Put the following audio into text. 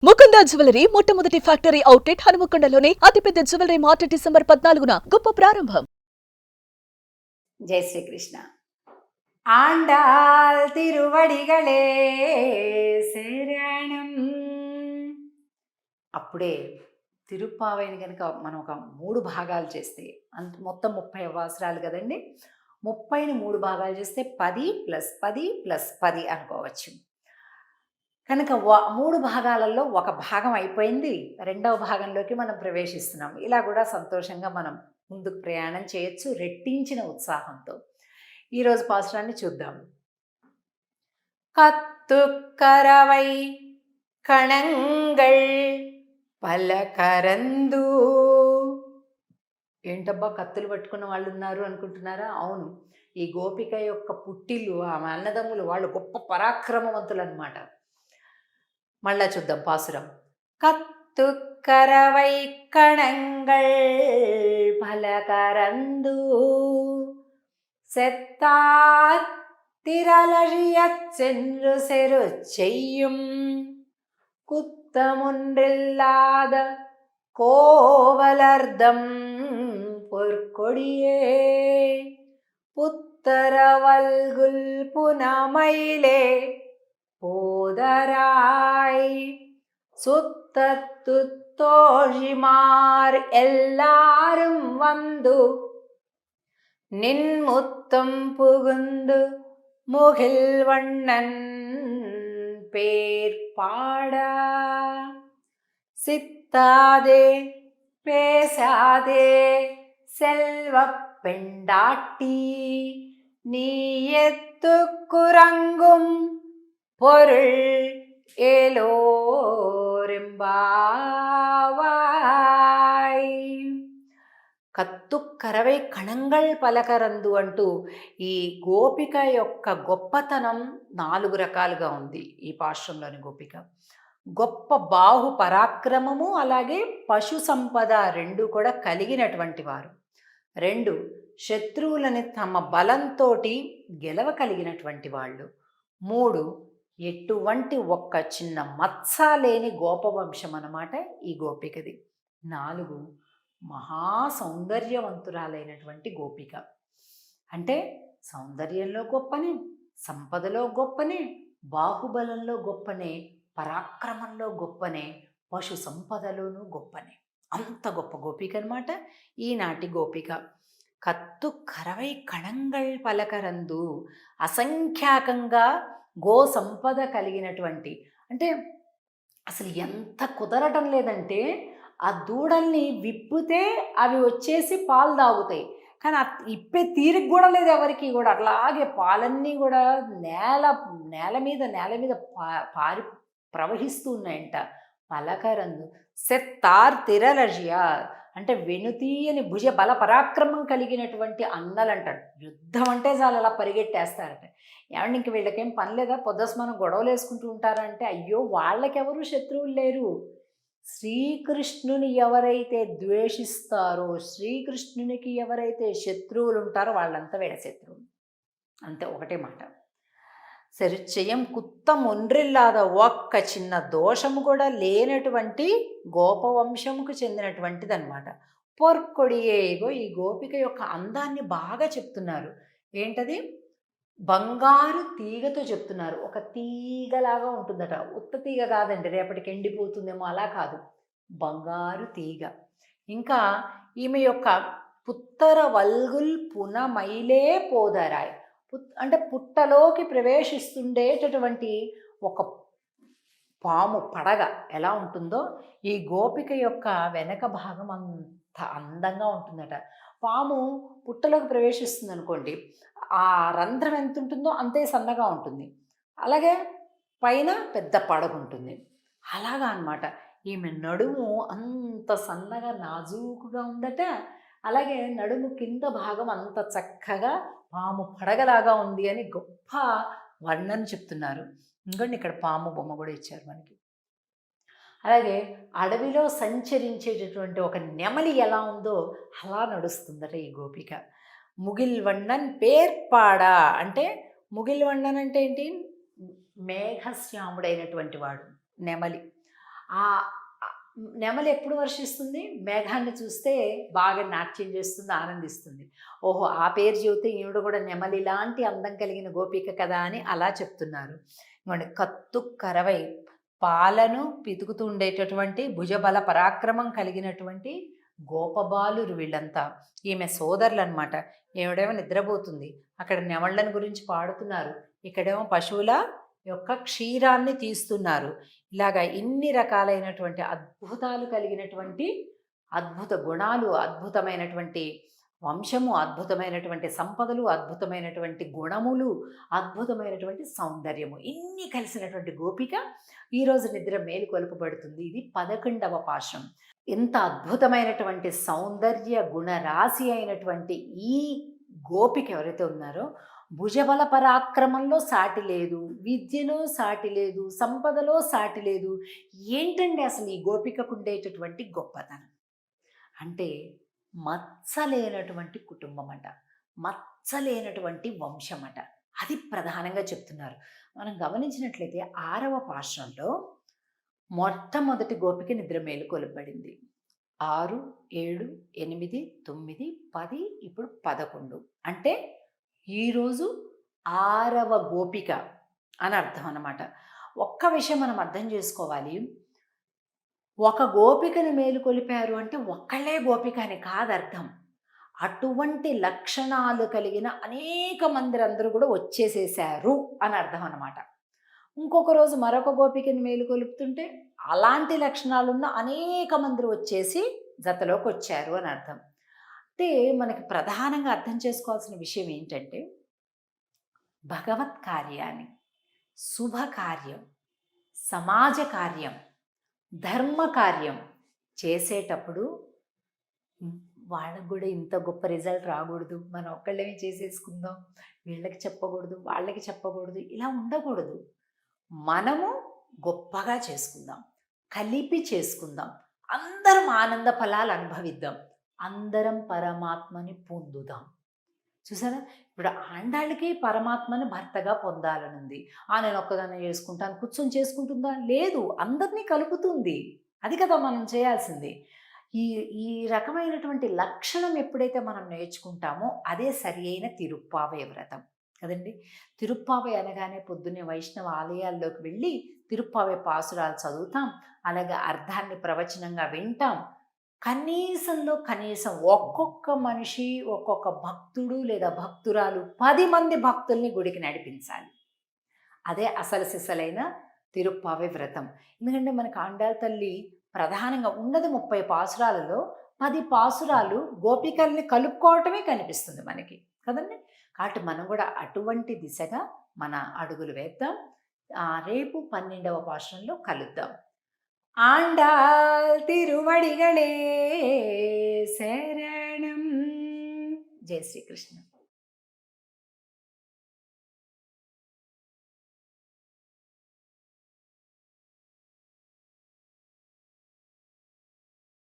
Mukunda jewellery మొట్టమొదటి factory outlet హనుమకొండలోనే అతిపెద్ద jewellery mart December 14న గొప్ప ప్రారంభం. జై శ్రీకృష్ణ. ఆండాల్ తిరువడిగలే శరణం. అప్పుడే తిరుప్పావైని కనుక మనం ఒక 3 భాగాలు చేస్తే మొత్తం 30 అవాసరాలు కదండి. 30ని 3 భాగాలు చేస్తే 10 + 10 + 10 అనుకోవచ్చు. కనుక 3 భాగాలలో ఒక భాగం అయిపోయింది, రెండవ భాగంలోకి మనం ప్రవేశిస్తున్నాం. ఇలా కూడా సంతోషంగా మనం ముందుకు ప్రయాణం చేయొచ్చు రెట్టించిన ఉత్సాహంతో. ఈరోజు పాసురాన్ని చూద్దాం. కత్తుక్కరవై కణంగళ్ పలకరందు. ఏంటబ్బా కత్తులు పట్టుకున్న వాళ్ళు ఉన్నారు అనుకుంటున్నారా? అవును, ఈ గోపిక యొక్క పుట్టిల్లు, ఆ అన్నదమ్ములు, వాళ్ళు గొప్ప పరాక్రమవంతులు అన్నమాట. మళ్ళా చూద్దాం పాసురం. కత్తుక్కరవై కణంగళ్ పలకరందు செத்தார் திரளழியச் சென்று செரு செய்யும் குத்தமொன்றில்லாத கோவலர்தம் பொற்கொடியே புத்தரவல்குல் புனமயிலே போதராய் சுத்தத்து தோழிமார் எல்லாரும் வந்து நின்முத்தம் புகுந்து முகில் வண்ணன் பேர் பாடா. சித்தாதே பேசாதே செல்வ பெண்டாட்டி, நீ எத்துக்குறங்கும் பொருள் ఏలోరింబావాయ్. కత్తుక్కరవై కణంగళ్ పలకరందు అంటూ ఈ గోపిక యొక్క గొప్పతనం 4 రకాలుగా ఉంది. ఈ పాశ్రంలోని గోపిక గొప్ప బాహు పరాక్రమము, అలాగే పశు సంపద 2 కూడా కలిగినటువంటి వారు. 2 శత్రువులని తమ బలంతో గెలవగలిగినటువంటి వాళ్ళు. 3 ఎటువంటి ఒక్క చిన్న మత్స లేని గోపవంశం అన్నమాట ఈ గోపికది. 4 మహా సౌందర్యవంతురాలైనటువంటి గోపిక. అంటే సౌందర్యంలో గొప్పనే, సంపదలో గొప్పనే, బాహుబలంలో గొప్పనే, పరాక్రమంలో గొప్పనే, పశు సంపదలోనూ గొప్పనే. అంత గొప్ప గోపిక అన్నమాట ఈనాటి గోపిక. కత్తు కరవై కణంగళ్ పలకరందు, అసంఖ్యాకంగా గో సంపద కలిగినటువంటి, అంటే అసలు ఎంత కుదరటం లేదంటే ఆ దూడల్ని విప్పితే అవి వచ్చేసి పాలు తాగుతాయి, కానీ ఇప్పే తీరిక కూడా లేదు ఎవరికి కూడా. అట్లాగే పాలన్నీ కూడా నేల మీద పారి ప్రవహిస్తూ ఉన్నాయంట. పలకరందు సెత్తార్ తిరలజియా అంటే వెనుతీయని భుజ బల పరాక్రమం కలిగినటువంటి అన్నలంటాడు. యుద్ధం అంటే చాలా అలా పరిగెట్టేస్తారట. ఏమంటే ఇంక వీళ్ళకేం పని లేదా, పొద్దస్మానం గొడవలు వేసుకుంటూ ఉంటారంటే, అయ్యో వాళ్ళకెవరు శత్రువులు లేరు. శ్రీకృష్ణుని ఎవరైతే ద్వేషిస్తారో, శ్రీకృష్ణునికి ఎవరైతే శత్రువులు ఉంటారో వాళ్ళంతా వీళ్ళ శత్రువులు. అంతే, ఒకటే మాట. సరిచయం కుత్తం ఒండ్రిల్లాద, ఒక్క చిన్న దోషము కూడా లేనటువంటి గోపవంశముకు చెందినటువంటిది అనమాట. పొర్కొడియేగో ఈ గోపిక యొక్క అందాన్ని బాగా చెప్తున్నారు. ఏంటది? బంగారు తీగతో చెప్తున్నారు. ఒక తీగలాగా ఉంటుందట, ఉత్త తీగ కాదండి, రేపటికి ఎండిపోతుందేమో, అలా కాదు, బంగారు తీగ. ఇంకా ఈమె యొక్క పుత్తర వల్గుల్ పునమైలే పోదరాయ్, అంటే పుట్టలోకి ప్రవేశిస్తుండేటటువంటి ఒక పాము పడగ ఎలా ఉంటుందో ఈ గోపిక యొక్క వెనక భాగం అంత అందంగా ఉంటుందట. పాము పుట్టలోకి ప్రవేశిస్తుంది అనుకోండి, ఆ రంధ్రం ఎంత ఉంటుందో అంతే సన్నగా ఉంటుంది, అలాగే పైన పెద్ద పడగ ఉంటుంది. అలాగా అన్నమాట. ఈమె నడుము అంత సన్నగా నాజూకుగా ఉందట. అలాగే నడుము కింద భాగం అంత చక్కగా పాము పడగలాగా ఉంది అని గొప్ప వర్ణన చెప్తున్నారు. ఇంకోండి, ఇక్కడ పాము బొమ్మ కూడా ఇచ్చారు మనకి. అలాగే అడవిలో సంచరించేటటువంటి ఒక నెమలి ఎలా ఉందో అలా నడుస్తుందట ఈ గోపిక. ముగిల్ వಣ್ಣన్ పేర్పాడా అంటే, ముగిల్ వಣ್ಣన్ అంటే ఏంటి? మేఘశ్యాముడైనటువంటి వాడు నెమలి. ఆ ఆ నెమలి ఎప్పుడు వర్షిస్తుంది? మేఘాన్ని చూస్తే బాగా నాట్యం చేస్తుంది, ఆనందిస్తుంది. ఓహో! ఆ పేరు చెబితే ఈవిడ కూడా నెమలి లాంటి అందం కలిగిన గోపిక కదా అని అలా చెప్తున్నారు. ఇగోండి కత్తు కరవై పాలను పితుకుతూ ఉండేటటువంటి భుజబల పరాక్రమం కలిగినటువంటి గోపబాలురు వీళ్ళంతా. ఈమె సోదరులనమాట. ఈవిడేమో నిద్రపోతుంది. అక్కడ నెమళ్ళని గురించి పాడుతున్నారు. ఇక్కడేమో పశువుల యొక్క క్షీరాన్ని తీస్తున్నారు. ఇలాగా ఇన్ని రకాలైనటువంటి అద్భుతాలు కలిగినటువంటి అద్భుత గుణాలు, అద్భుతమైనటువంటి వంశము, అద్భుతమైనటువంటి సంపదలు, అద్భుతమైనటువంటి గుణములు, అద్భుతమైనటువంటి సౌందర్యము ఇన్ని కలిసినటువంటి గోపిక ఈరోజు నిద్ర మేలుకొలుపబడుతుంది. ఇది 11వ పాశం. ఎంత అద్భుతమైనటువంటి సౌందర్య గుణరాశి అయినటువంటి ఈ గోపిక ఎవరైతే ఉన్నారో భుజబల పరాక్రమంలో సాటి లేదు, విద్యలో సాటి లేదు, సంపదలో సాటి లేదు. ఏంటండి అసలు ఈ గోపికకు ఉండేటటువంటి గొప్పతనం అంటే మచ్చలేనటువంటి కుటుంబం అట, మచ్చలేనటువంటి వంశం అట. అది ప్రధానంగా చెప్తున్నారు. మనం గమనించినట్లయితే 6వ పాశ్రంలో మొట్టమొదటి గోపిక నిద్ర మేలుకొలబడింది. 6, 7, 8, 9, 10 ఇప్పుడు 11 అంటే ఈరోజు 6వ గోపిక అని అర్థం అన్నమాట. ఒక్క విషయం మనం అర్థం చేసుకోవాలి. ఒక గోపికను మేలుకొలిపారు అంటే ఒక్కళ్ళే గోపిక అని కాదు అర్థం. అటువంటి లక్షణాలు కలిగిన అనేక మంది అందరూ కూడా వచ్చేసేసారు అని అర్థం అన్నమాట. ఇంకొక రోజు మరొక గోపికని మేలుకొలుపుతుంటే అలాంటి లక్షణాలున్న అనేక మంది వచ్చేసి జతలోకి వచ్చారు అని అర్థం. అంటే మనకి ప్రధానంగా అర్థం చేసుకోవాల్సిన విషయం ఏంటంటే భగవత్ కార్యాన్ని, శుభకార్యం, సమాజ కార్యం, ధర్మ కార్యం చేసేటప్పుడు వాళ్ళకు కూడా ఇంత గొప్ప రిజల్ట్ రాకూడదు, మనం ఒక్కళ్ళమే చేసేసుకుందాం, వీళ్ళకి చెప్పకూడదు, వాళ్ళకి చెప్పకూడదు, ఇలా ఉండకూడదు. మనము గొప్పగా చేసుకుందాం, కలిపి చేసుకుందాం, అందరం ఆనంద ఫలాలు అనుభవిద్దాం, అందరం పరమాత్మని పొందుదాం. చూసారా, ఇప్పుడు ఆండాళ్ళకి పరమాత్మని భర్తగా పొందాలనుంది. నేను ఒక్కదాన్ని చేసుకుంటాను, కూర్చొని చేసుకుంటుందా? లేదు, అందరినీ కలుపుతుంది. అది కదా మనం చేయాల్సింది. ఈ ఈ రకమైనటువంటి లక్షణం ఎప్పుడైతే మనం నేర్చుకుంటామో అదే సరి అయిన తిరుప్పావై వ్రతం కదండి. తిరుప్పావై అనగానే పొద్దున్నే వైష్ణవ ఆలయాల్లోకి వెళ్ళి తిరుప్పావై పాసురాలు చదువుతాం, అలాగే అర్థాన్ని ప్రవచనంగా వింటాం. కనీసంలో కనీసం ఒక్కొక్క మనిషి, ఒక్కొక్క భక్తుడు లేదా భక్తురాలు 10 మంది భక్తుల్ని గుడికి నడిపించాలి. అదే అసలు సిసలైన తిరుప్పావై వ్రతం. ఎందుకంటే మనకు ఆండాళ్ళ తల్లి ప్రధానంగా ఉన్నది 30 పాసురాలలో 10 పాసురాలు గోపికల్ని కలుపుకోవటమే కనిపిస్తుంది మనకి కదండి. కాబట్టి మనం కూడా అటువంటి దిశగా మన అడుగులు వేద్దాం. రేపు 12వ పాశురంలో కలుద్దాం. ఆండాల్ తిరువడిగళే శరణం. జై శ్రీకృష్ణ.